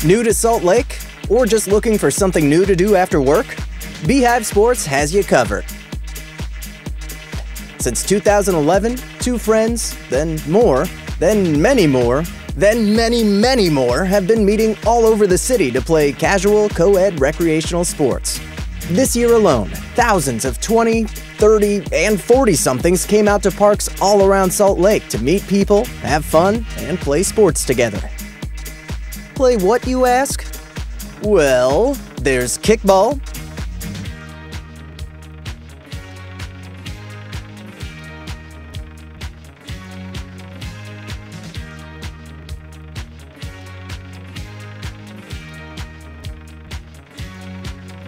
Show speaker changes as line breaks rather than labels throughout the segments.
New to Salt Lake? Or just looking for something new to do after work? Beehive Sports has you covered. Since 2011, two friends, then more, then many more, then many more have been meeting all over the city to play casual, co-ed recreational sports. This year alone, thousands of 20, 30, and 40-somethings came out to parks all around Salt Lake to meet people, have fun, and play sports together. Play what, you ask? Well, there's kickball,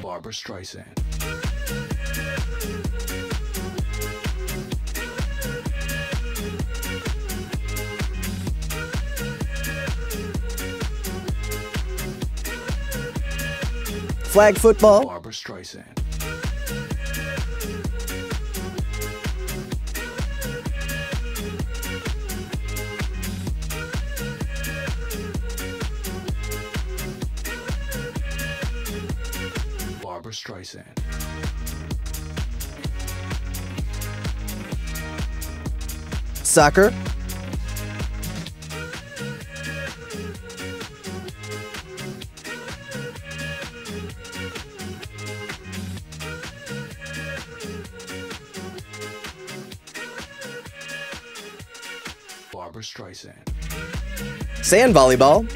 Barbara Streisand.
flag football,
Barbara Streisand. Barbara Streisand.
soccer,
Barbara Streisand.
sand volleyball,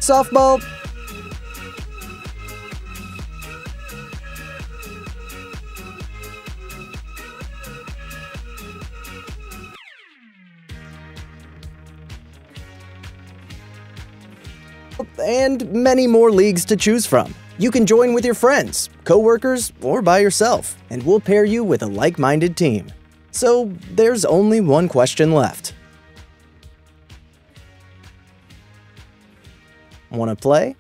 softball, and many more leagues to choose from. You can join with your friends, coworkers, or by yourself, and we'll pair you with a like-minded team. So there's only one question left. Want to play?